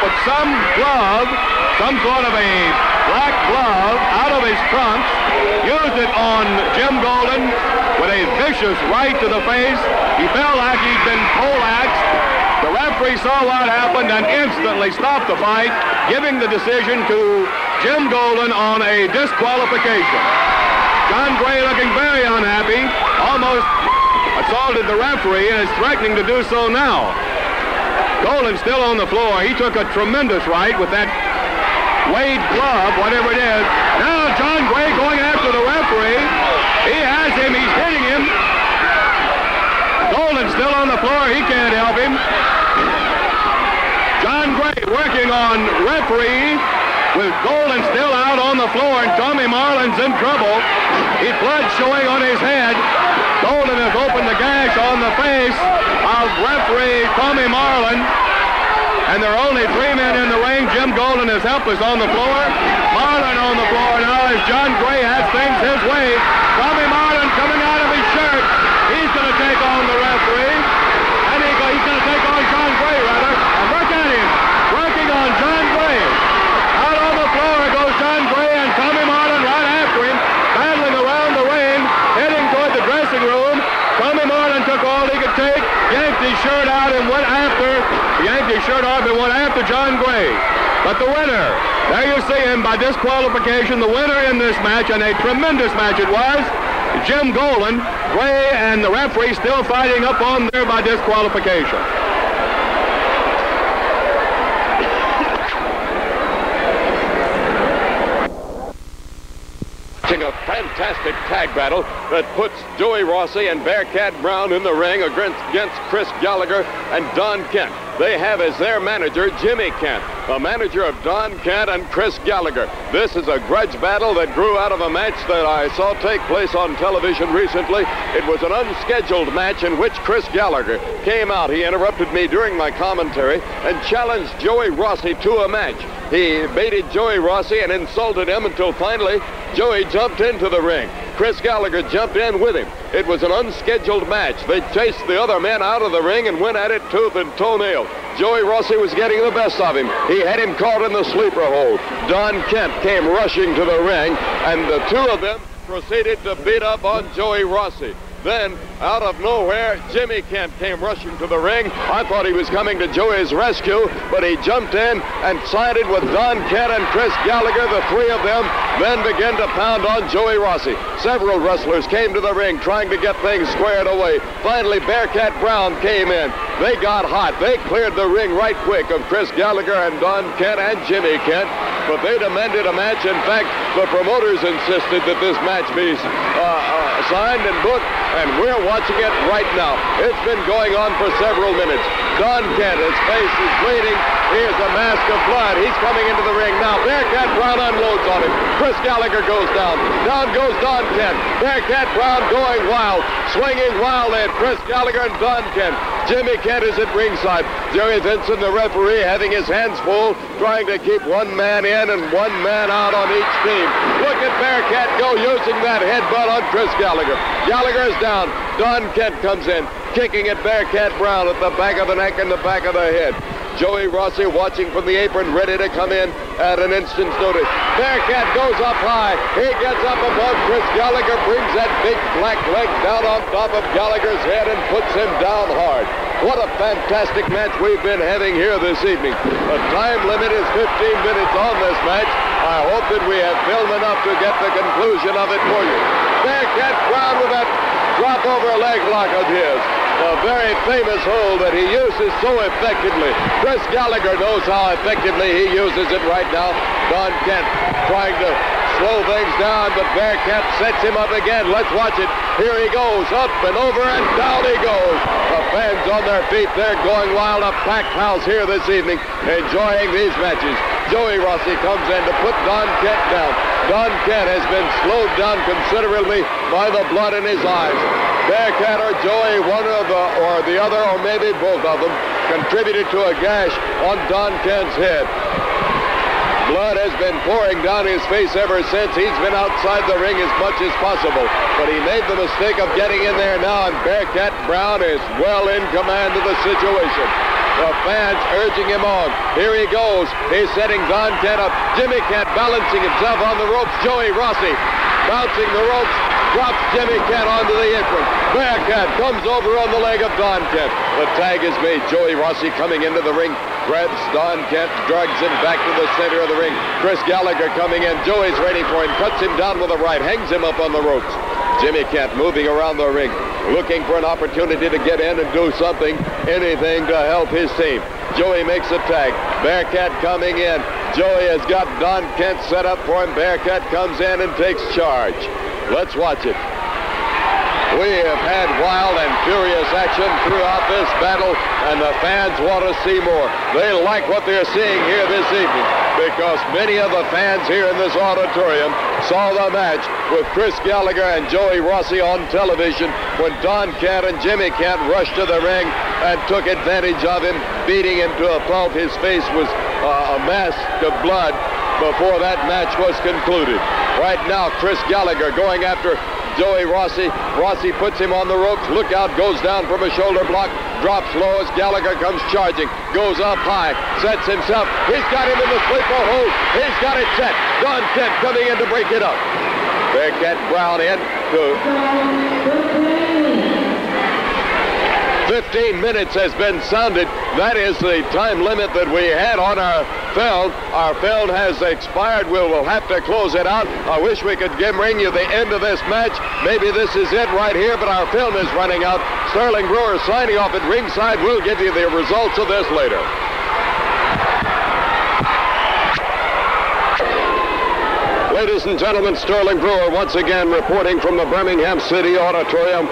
put some glove, some sort of a black glove, out of his trunks, used it on Jim Golden with a vicious right to the face. He felt like he'd been poleaxed. The referee saw what happened and instantly stopped the fight, giving the decision to Jim Golden on a disqualification. John Gray looking very unhappy, almost assaulted the referee and is threatening to do so now. Golden's still on the floor. He took a tremendous right with that Wade glove, whatever it is. Now John Gray going after the referee. He has him. He's hitting him. Golden's still on the floor. He can't help him. John Gray working on referee with Golden still out on the floor, and Tommy Marlin's in trouble. He's blood showing on his head. Golden has opened the gash on the face of referee Tommy Marlin. And there are only 3 men in the ring. Jim Golden is helpless on the floor. Marlin on the floor now as John Gray has things his way. Tommy Marlin coming out of his shirt. He's going to take on the referee. And he's going to take on John Gray, rather. And look at him, working on John Gray. Out on the floor goes John Gray and Tommy Marlin right after him, battling around the ring, heading toward the dressing room. Tommy Marlin took all he could take, yanked his shirt out and went after, John Gray. But the winner, there you see him by disqualification, the winner in this match, and a tremendous match it was, Jim Golden. Gray and the referee still fighting up on there by disqualification. A fantastic tag battle that puts Joey Rossi and Bearcat Brown in the ring against Chris Gallagher and Don Kent. They have as their manager Jimmy Kent, the manager of Don Kent and Chris Gallagher. This is a grudge battle that grew out of a match that I saw take place on television recently. It was an unscheduled match in which Chris Gallagher came out. He interrupted me during my commentary and challenged Joey Rossi to a match. He baited Joey Rossi and insulted him until finally Joey jumped into the ring. Chris Gallagher jumped in with him. It was an unscheduled match. They chased the other men out of the ring and went at it tooth and toenail. Joey Rossi was getting the best of him. He had him caught in the sleeper hold. Don Kent came rushing to the ring, and the two of them proceeded to beat up on Joey Rossi. Then, out of nowhere, Jimmy Kent came rushing to the ring. I thought he was coming to Joey's rescue, but he jumped in and sided with Don Kent and Chris Gallagher. The three of them then began to pound on Joey Rossi. Several wrestlers came to the ring trying to get things squared away. Finally, Bearcat Brown came in. They got hot. They cleared the ring right quick of Chris Gallagher and Don Kent and Jimmy Kent, but they demanded a match. In fact, the promoters insisted that this match be signed and booked, and we're watching it right now. It's been going on for several minutes. Don Kent, his face is bleeding. Here's a mask of blood. He's coming into the ring now. Bearcat Brown unloads on him. Chris Gallagher goes down. Down goes Don Kent. Bearcat Brown going wild, swinging wild at Chris Gallagher and Don Kent. Jimmy Kent is at ringside. Jerry Vinson, the referee, having his hands full, trying to keep one man in and one man out on each team. Look at Bearcat go using that headbutt on Chris Gallagher. Gallagher is down. Don Kent comes in, kicking at Bearcat Brown at the back of the neck and the back of the head. Joey Rossi watching from the apron, ready to come in at an instant's notice. Bearcat goes up high. He gets up above Chris Gallagher, brings that big black leg down on top of Gallagher's head and puts him down hard. What a fantastic match we've been having here this evening. The time limit is 15 minutes on this match. I hope that we have filmed enough to get the conclusion of it for you. Bearcat Brown with that drop over leg lock of his. A very famous hold that he uses so effectively. Chris Gallagher knows how effectively he uses it right now. Don Kent trying to slow things down, but Bearcat sets him up again. Let's watch it. Here he goes, up and over, and down he goes. The fans on their feet, they're going wild. A packed house here this evening, enjoying these matches. Joey Rossi comes in to put Don Kent down. Don Kent has been slowed down considerably by the blood in his eyes. Bearcat or Joey, one of the other, or maybe both of them, contributed to a gash on Don Kent's head. Blood has been pouring down his face ever since. He's been outside the ring as much as possible, but he made the mistake of getting in there now, and Bearcat Brown is well in command of the situation. The fans urging him on. Here he goes. He's setting Don Kent up. Jimmy Kent balancing himself on the ropes. Joey Rossi bouncing the ropes. Drops Jimmy Kent onto the apron. Bearcat comes over on the leg of Don Kent. The tag is made. Joey Rossi coming into the ring. Grabs Don Kent, drags him back to the center of the ring. Chris Gallagher coming in. Joey's ready for him. Cuts him down with a right. Hangs him up on the ropes. Jimmy Kent moving around the ring, looking for an opportunity to get in and do something, anything to help his team. Joey makes a tag. Bearcat coming in. Joey has got Don Kent set up for him. Bearcat comes in and takes charge. Let's watch it. We have had wild and furious action throughout this battle, and the fans want to see more. They like what they're seeing here this evening because many of the fans here in this auditorium saw the match with Chris Gallagher and Joey Rossi on television when Don Kent and Jimmy Kent rushed to the ring and took advantage of him, beating him to a pulp. His face was a mask of blood before that match was concluded. Right now, Chris Gallagher going after Joey Rossi. Rossi puts him on the ropes. Look out, goes down from a shoulder block, drops low as Gallagher comes charging, goes up high, sets himself. He's got him in the sleeper hold. He's got it set. Don Kent coming in to break it up. Bearcat Brown in to 15 minutes has been sounded. That is the time limit that we had on our film. Our film has expired. We will have to close it out. I wish we could bring you the end of this match. Maybe this is it right here, but our film is running out. Sterling Brewer signing off at ringside. We'll give you the results of this later. Ladies and gentlemen, Sterling Brewer once again reporting from the Birmingham City Auditorium.